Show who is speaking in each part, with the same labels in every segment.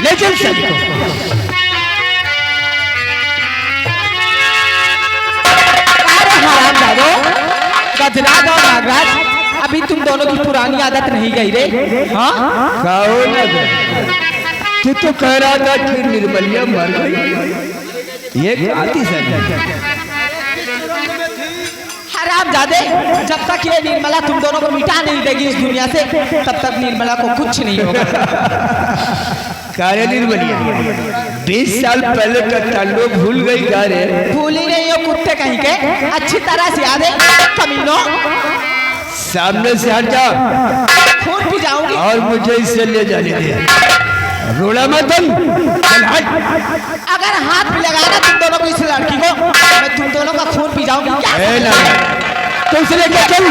Speaker 1: ले चल साली को। गजराज और नागराज, अभी तुम दोनों की पुरानी आदत नहीं गई रे? हाँ
Speaker 2: तू तो कह रहा था कि निर्मलिया मर गई, ये आती
Speaker 1: हराम जादे, जब तक ये निर्मला तुम दोनों को मिटा नहीं देगी इस दुनिया से, तब तक निर्मला को कुछ नहीं होगा।
Speaker 2: कार्य निर्मलिया 20 साल पहले का तांडव भूल गई कार्य?
Speaker 1: भूल ही नहीं हो कुत्ते कहीं के, अच्छी तरह से याद है कमीनों।
Speaker 2: सामने से हट जा,
Speaker 1: खून पी जाऊंगी।
Speaker 2: और मुझे इससे ले जाने दे, रोड़ा मत तुम, चल हट।
Speaker 1: अगर हाथ भी लगाना तुम दोनों को इस लड़की को, मैं तुम दोनों का खून पी जाऊंगी।
Speaker 2: तो उसे लेके चल।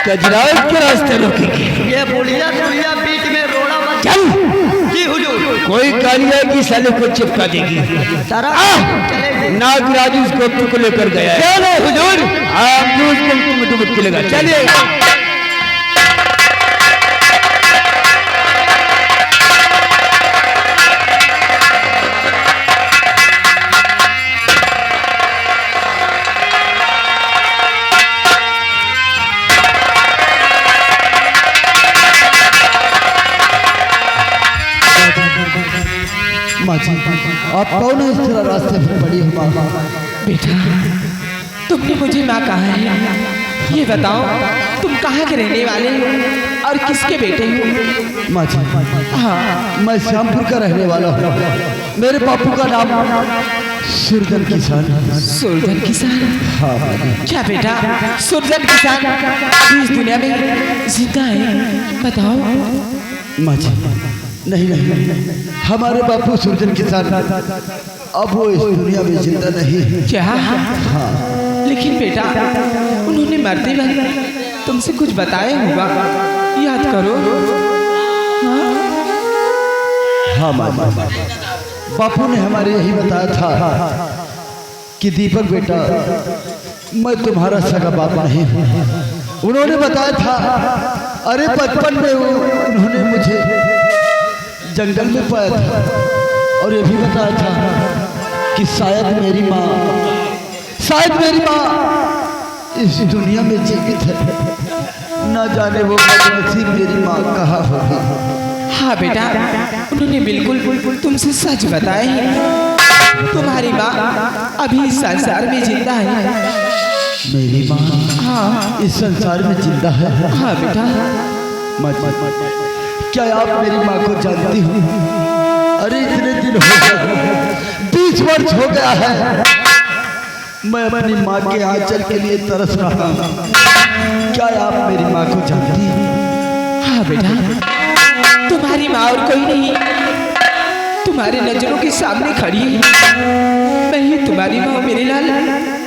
Speaker 2: गजराज के रास्ते रोकेंगे।
Speaker 3: ये बुढ़िया बुढ़िया बीच में रोड़ा मत।
Speaker 2: चल।
Speaker 3: जी हुजूर।
Speaker 2: कोई कालिया की साले को चिपका देगी। नागराज उसको तुक लेकर गया है। चलो हुजूर, आप उसको डुबकी लगा। चलिए।
Speaker 3: आप कौन है इस तरह रास्ते पर पड़ी हो?
Speaker 1: बेटा, तुमने मुझे माँ कहा है, ये बताओ तुम कहाँ के रहने वाले हो और किसके बेटे हो?
Speaker 3: माँ जी,
Speaker 1: हाँ,
Speaker 3: मैं श्यामपुर का रहने वाला हूँ। मेरे बापू का नाम सुरजन किसान।
Speaker 1: सुरजन किसान?
Speaker 3: हाँ।
Speaker 1: क्या बेटा, सुरजन किसान अभी इस दुनिया में जिंदा है? बताओ।
Speaker 3: माँ जी, नहीं नहीं, हमारे बापू सुरजन किसान अब वो इस दुनिया में जिंदा नहीं।
Speaker 1: क्या?
Speaker 3: हाँ।
Speaker 1: लेकिन बेटा, उन्होंने मरते वक्त तुमसे कुछ बताया होगा, याद करो।
Speaker 3: हाँ माँ जी, बापू ने हमारे यही बताया था कि दीपक बेटा, मैं तुम्हारा सगा बाप नहीं हूँ। उन्होंने बताया था, अरे बचपन में उन्होंने मुझे जंगल में पाया था, और ये भी बताया था कि शायद मेरी माँ इस दुनिया में जीवित है, न जाने वो बदनसीब मेरी माँ कहाँ होगी।
Speaker 1: हाँ बेटा, उन्होंने बिल्कुल तुमसे सच बताया है, तुम्हारी माँ अभी इस संसार में जिंदा है।
Speaker 3: मेरी माँ?
Speaker 1: हाँ,
Speaker 3: इस संसार में जिंदा है?
Speaker 1: हाँ बेटा।
Speaker 3: क्या आप मेरी माँ को जानती हो? अरे इतने दिन हो गए, 20 वर्ष हो गया है, मैं अपनी माँ के आंचल के लिए तरस रहा हूँ। क्या आप मेरी माँ को जानती हैं?
Speaker 1: हाँ बेटा, तुम्हारी माँ और कोई नहीं, तुम्हारे नजरों के सामने खड़ी है, मैं ही तुम्हारी माँ मेरे लाल।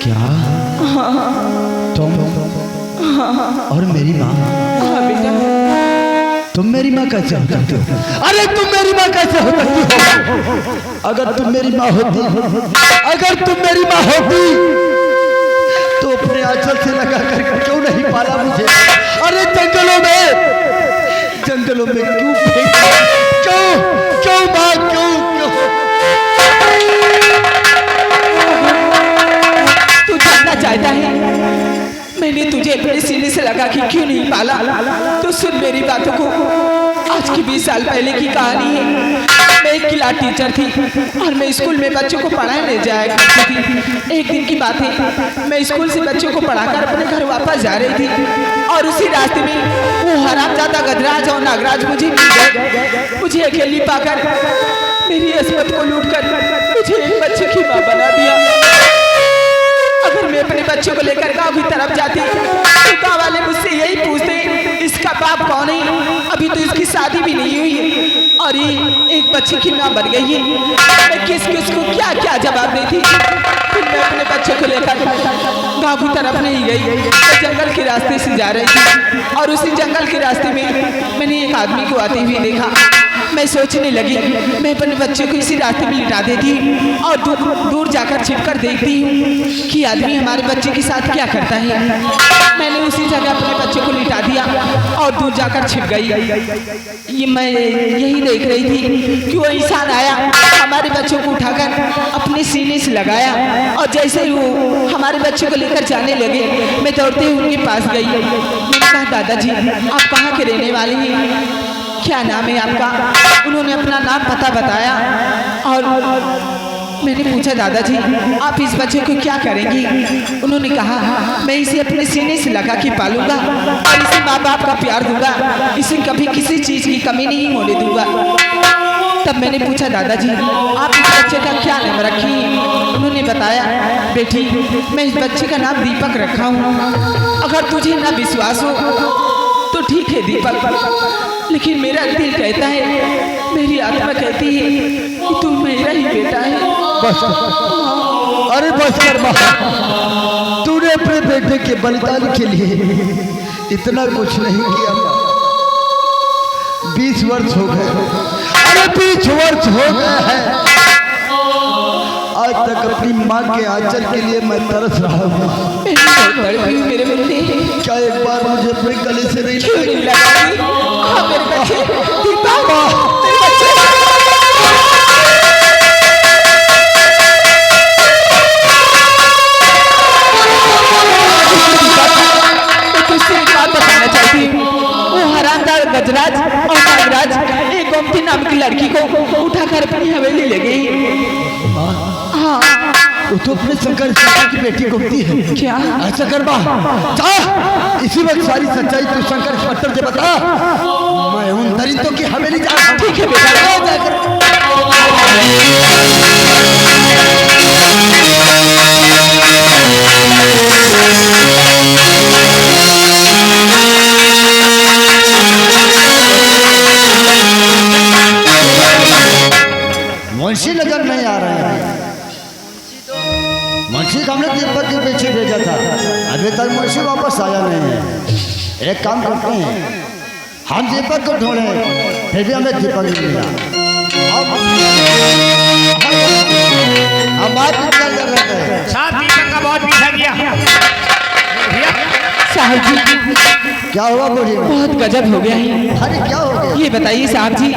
Speaker 3: क्या?
Speaker 1: हाँ।
Speaker 3: तुम?
Speaker 1: हाँ।
Speaker 3: और मेरी माँ?
Speaker 1: हाँ बेटा।
Speaker 3: तुम मेरी माँ कैसे हो सकती हो? अरे तुम मेरी माँ कैसे हो सकती हो? अगर तुम मेरी माँ होती, तो अपने आंचल से लगा कर क्यों नहीं पाला मुझे? अरे जंगलों में क्यों माँ, क्यों?
Speaker 1: तू जानना चाहता है मैंने तुझे अपने सीने से लगा कि क्यों नहीं पाला? तो सुन मेरी बातों को। आज की 20 साल पहले की कहानी है। मैं एक क्लास टीचर थी और मैं स्कूल में बच्चों को पढ़ाने जाया करती थी। एक दिन की बात है, मैं स्कूल से बच्चों को पढ़ाकर अपने घर वापस जा रही थी और उसी रास्ते में वो हरामजादा गजराज और नागराज मुझे अकेली पाकर मेरी अस्मत को लूटकर मुझे एक बच्चे की माँ बना दिया। अगर मैं अपने बच्चों को लेकर गांव की तरफ जाती तो गांव वाले मुझसे यही पूछते, इसका बाप कौन है? अभी तो इसकी शादी भी नहीं हुई और ये एक बच्चे की माँ बन गई है। मैं किस किस को क्या क्या जवाब देती। फिर मैं अपने बच्चे को लेकर गाँव की तरफ नहीं गई। मैं जंगल के रास्ते से जा रही थी और उसी जंगल के रास्ते में मैंने एक आदमी को आते हुए देखा। मैं सोचने लगी मैं अपने बच्चे को इसी रास्ते में लिटा देती और दूर जाकर छिपकर देखती हूँ कि आदमी हमारे बच्चे के साथ क्या करता है। मैंने उसी जगह अपने बच्चे को लिटा दिया और दूर जाकर छिप गई। ये मैं यही देख रही थी कि वो इंसान आया, हमारे बच्चों को उठाकर अपने सीने से लगाया और जैसे ही वो हमारे बच्चे को लेकर जाने लगे मैं दौड़ते हुए उनके पास गई। मैंने कहा दादाजी आप कहाँ के रहने वाले हैं, क्या नाम है आपका? उन्होंने अपना नाम पता बताया और मैंने पूछा दादाजी आप इस बच्चे को क्या करेंगी? उन्होंने कहा मैं इसे अपने सीने से लगा के पालूंगा और इसे माँ बाप का प्यार दूंगा, इसे कभी किसी चीज़ की कमी नहीं होने दूंगा। तब मैंने पूछा दादाजी आप इस बच्चे का क्या नाम रखी? उन्होंने बताया बेटी मैं इस बच्चे का नाम दीपक रखा हूँ। अगर तुझे ना विश्वास हो तो ठीक है दीपक, लेकिन मेरा दिल कहता है, मेरी आत्मा कहती है कि तू मेरा ही बेटा है।
Speaker 3: बस अरे बस कर माँ, तूने अपने बेटे के बलिदान के लिए इतना कुछ नहीं किया। 20 वर्ष हो गए, अरे 20 वर्ष हो गए हैं, आज तक अपनी माँ के आंचल के लिए मैं तरस रहा हूँ।
Speaker 1: मेरे बेटे
Speaker 3: क्या एक बार मुझे अपने गले से नहीं
Speaker 1: लगी? हाँ मेरे बच्चे दीपक, मेरे बच्चे। मैं तुझसे एक बात बताना चाहती हूँ, वो हरामदार गजराज और नागराज एक गोमती नाम की लड़की को उठाकर अपनी हवेली ले गई। हाँ
Speaker 3: वो तो अपने शंकर की बेटी गोमती है।
Speaker 1: क्या
Speaker 3: ऐसा कर बा जा, इसी वक्त सारी सच्चाई तू शंकर इंस्पेक्टर से बता। मैं उन दरिंदों की हवेली जा रहा हूं।
Speaker 1: ठीक है बेटा।
Speaker 3: मुंशी नजर नहीं आ रहे हैं। मुंशी को हमने दीपक के पीछे भेजा था, अभी तक मुंशी वापस आया नहीं है। एक काम करते हैं, हम दीपक को ढूंढे, फिर भी हमें दीपक नहीं मिला। अब बात चल रहे हैं
Speaker 2: साहब, दीपक का बहुत पीछा किया।
Speaker 1: साहब जी
Speaker 3: क्या हुआ? बोलिए।
Speaker 1: बहुत गजब हो गया है।
Speaker 3: अरे क्या हो गया?
Speaker 1: ये बताइए साहब जी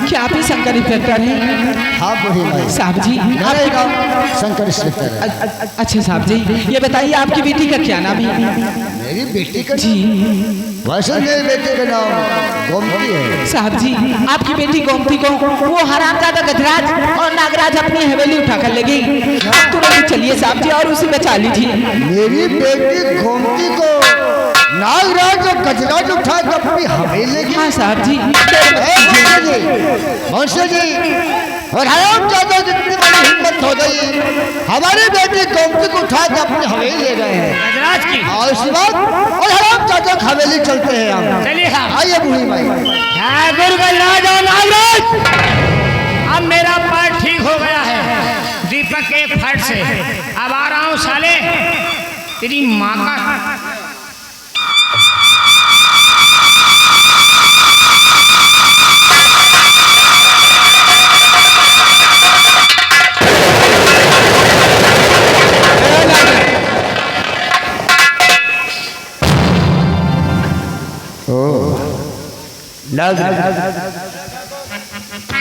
Speaker 1: क्या आप ही शंकर इंस्पेक्टर हैं?
Speaker 3: हाँ बोलिए
Speaker 1: साहब जी
Speaker 3: मेरा नाम शंकर इंस्पेक्टर है।
Speaker 1: अच्छा साहब जी ये बताइए आपकी बेटी का क्या नाम है?
Speaker 3: मेरी बेटी का
Speaker 1: जी
Speaker 3: वैसे मेरे बेटे का नाम गोमती है।
Speaker 1: साहब जी आपकी बेटी गोमती को वो हरामजादा गजराज और नागराज अपनी हवेली उठाकर ले गई। आप तुरंत चलिए साहब जी और उसे बचा लीजिए।
Speaker 3: मेरी बेटी गोमती को नागराज और गजराज उठा कर अपनी हवेली की?
Speaker 1: हाँ साहब जी।
Speaker 3: मौसी जी और हरामजादा जितनी बड़ी हिम्मत हो गई, हमारी बेटी गोमती को उठा कर अपनी हवेली ले गए हैं।
Speaker 2: गजराज की
Speaker 3: और इसी बात और हरामजादा की हवेली चलते हैं हम।
Speaker 2: चलिए हाँ।
Speaker 3: आइए बूढ़ी भाई।
Speaker 2: ठाकुर गजराज और नागराज, अब मेरा पैर ठीक हो गया है दीपक के फट से। अब आ रहा हूँ साले तेरी माँ का।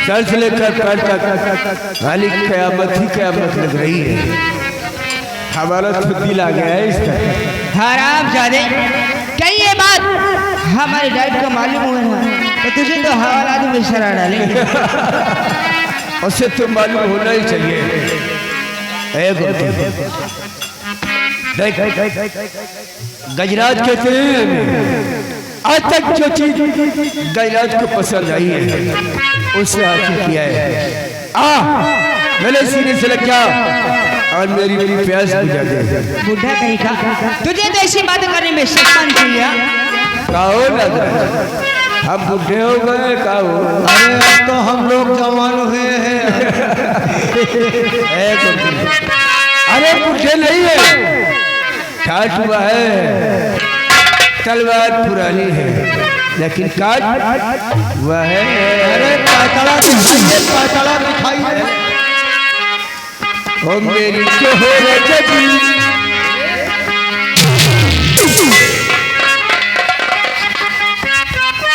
Speaker 4: सर से लेकर पैर तक खाली कयामत ही कयामत लग रही है। हमारा तो दिल आ गया है इसका।
Speaker 1: हराम जादे क्या ये बात हमारे डैड को मालूम हुआ ना तो तुझे तो हवाला में शरा डालेंगे।
Speaker 4: उसे तो मालूम होना ही चाहिए। गजराज कहते हैं आज तक जो चीज गजराज को पसंद आई है उससे हासिल किया है। मेरे सीने से लग जा और मेरी प्यास बुझा दे।
Speaker 1: बुढ़ा कहीं का तुझे तो ऐसी बातें करने में शैतान चाहिए।
Speaker 4: कहो हम बूढ़े हो गए का हो?
Speaker 3: अरे अब तो हम लोग जवान हुए हैं।
Speaker 4: अरे बूढ़े नहीं है, काट हुआ है, तलवार पुरानी है लेकिन काट हुआ है।
Speaker 3: अरे पातड़ा दिखाइए, पातड़ा दिखाइए।
Speaker 4: ओ मेरी जोहर जगी,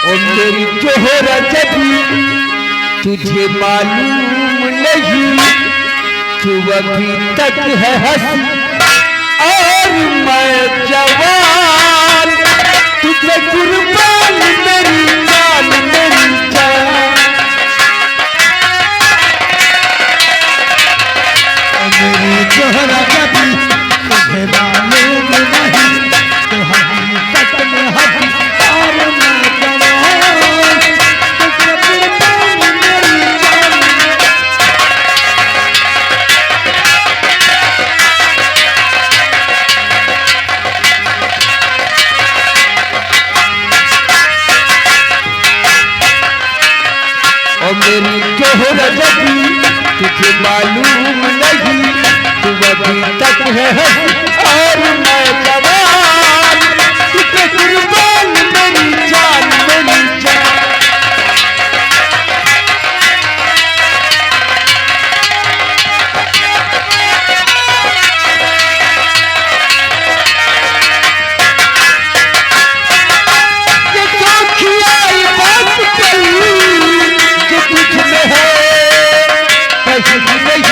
Speaker 4: ओ मेरी जोहर जगी, तुझे मालूम नहीं तू अभी तक है हंसी और मैं जवान, तुझे कुर्बान मेरी जान मेरी जान।
Speaker 3: मेरी जोहरा जगी तुझे मालूम नहीं तो हकीकत में हंसी और मैं जवान, तुझे कुर्बान मेरी जान।
Speaker 4: ओ मेरी जोहर जगी तुझे मालूम नहीं तू अभी तक है और मैं जवान, तुझे कुर्बान मेरी जान मेरी जान। ये चौखियाई बात कही जो तुझ में है कहीं नहीं,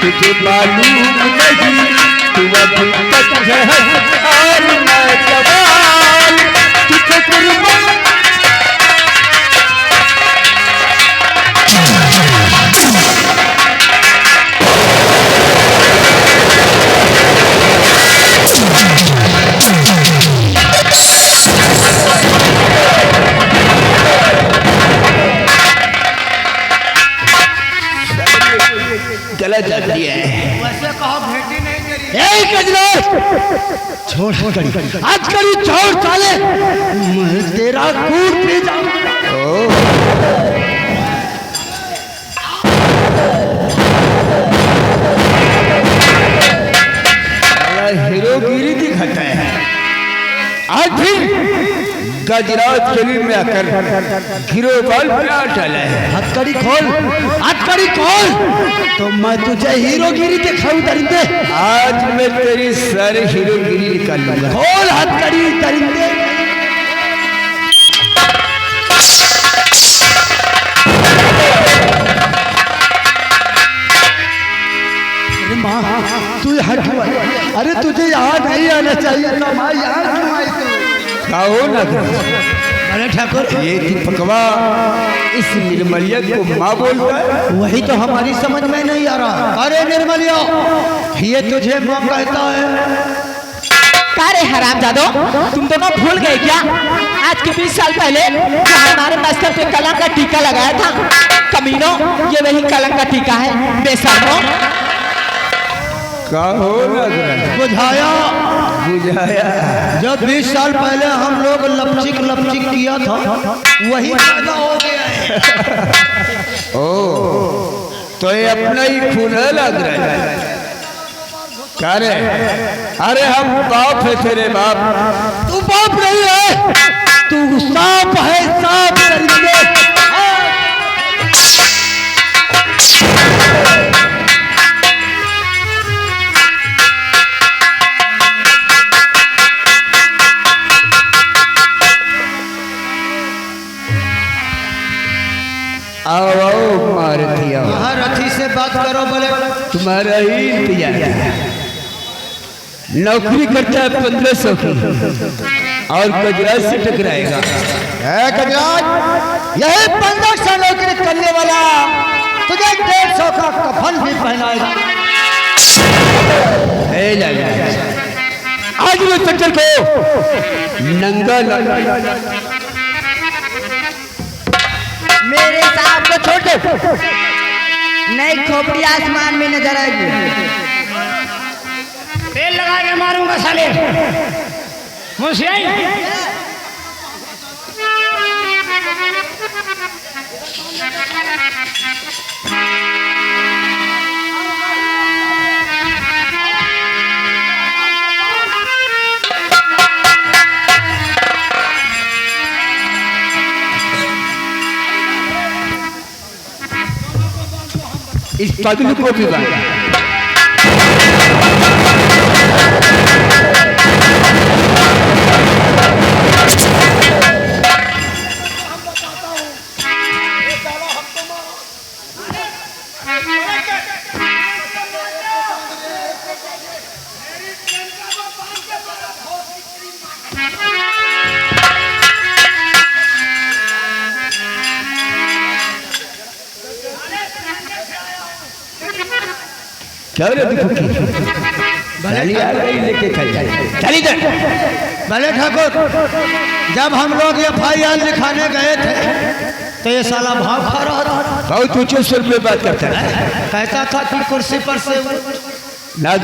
Speaker 4: तुझे मालूम नहीं तू अभी तक है और मैं जवान, तुझे कुर्बान। गलत जाती है
Speaker 2: वैसे कहो भेटी नहीं करी।
Speaker 3: एक गजराज छोड़ करी, आज करी छोड़ साले, मैं तेरा कूट भी जाऊंगा।
Speaker 4: हीरोगिरी दिखाता है, आज भी गजराज गली में आकर गिरोबाल प्यार डाला है।
Speaker 3: हथकड़ी खोल, हथकड़ी खोल, तो मैं तुझे हीरोगिरी दिखाऊं दरिंदे।
Speaker 4: आज मैं तेरी सारी हीरोगिरी निकालूंगा।
Speaker 3: खोल हथकड़ी दरिंदे। अरे माँ तू हट, अरे तुझे यहाँ नहीं आना चाहिए था माँ, यहाँ क्यों आई तू?
Speaker 4: कहो ना
Speaker 3: अरे ठाकुर
Speaker 4: ये दीपकवा इस निर्मलिया को माँ बोलता है।
Speaker 3: वही तो हमारी समझ में नहीं आ रहा। अरे निर्मलिया ये तुझे माँ कहता है?
Speaker 1: अरे हरामजादो, तुम दोनों भूल गए क्या? आज के 20 साल पहले जो हमारे मस्तक पे कलंक का टीका लगाया था, कमीनो ये वही कलंक का टीका है। बेशर्मो,
Speaker 4: कहो ना
Speaker 3: बुझाया
Speaker 4: बुझाया।
Speaker 3: जब 20 साल पहले हम लोग लपचिक लपचिक किया था वही पैदा हो गया है।
Speaker 4: ओ तो ये अपना ही खून लग रहा है। अरे अरे हम बाप है तेरे बाप।
Speaker 3: तू बाप नहीं है, तू सांप है, सांप दरिंदे।
Speaker 4: आओ आओ मारती आओ।
Speaker 3: महारथी से बात करो बोले।
Speaker 4: तुम्हारा ही इंतजार, नौकरी करता है 1500 की और गजराज से टकराएगा।
Speaker 3: गजराज, यही 1500 नौकरी करने वाला तुझे 150 का कफन भी पहनाएगा।
Speaker 4: आज मैं चक्कर को नंगा
Speaker 5: मेरे साहब को छोड़ दो, नई खोपड़ी आसमान में नजर आएगी।
Speaker 2: तेल लगा के मारूंगा साले मुझे।
Speaker 4: इस पगलू को भी बांधा। क्या रे फुकी भले आ गई लेके चल इधर।
Speaker 3: भले ठाकुर, जब हम लोग FIR लिखाने गए थे तो ये साला भाव खा रहा था।
Speaker 4: बहुत ऊंचे स्वर में बात करता है।
Speaker 3: कहता था कि कुर्सी पर से
Speaker 4: लाग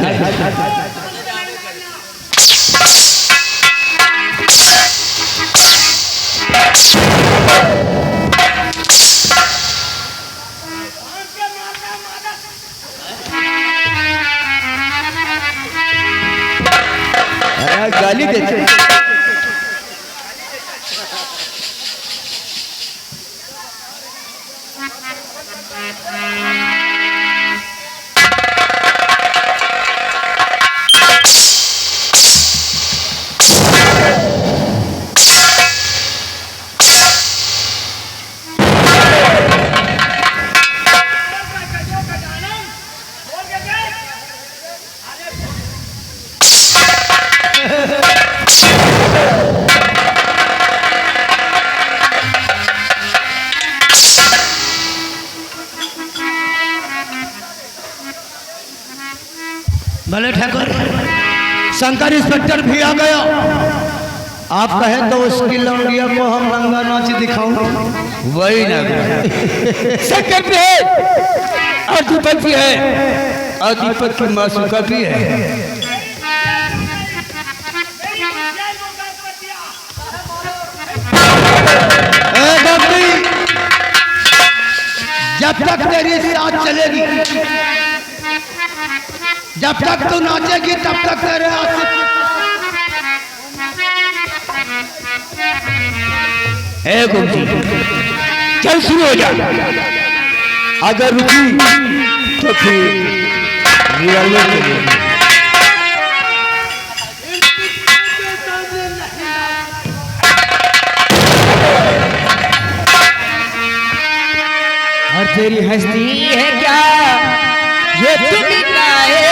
Speaker 4: गाली देते।
Speaker 3: भले ठाकुर, शंकर इंस्पेक्टर भी आ गया। आप कहें तो उसकी लौंडिया को हम रंगा नाच दिखाऊं।
Speaker 4: वही ना शंकर भी है और दीपक भी है और दीपक की मासूका भी है।
Speaker 3: जब तक तेरी साथ चलेगी, जब तक तू नाचेगी तब तक तेरे
Speaker 4: गुमती चल शुरू हो जा। अगर रुकी तो फिर निराले के लिए
Speaker 1: और तेरी हस्ती है क्या ये तुम लाए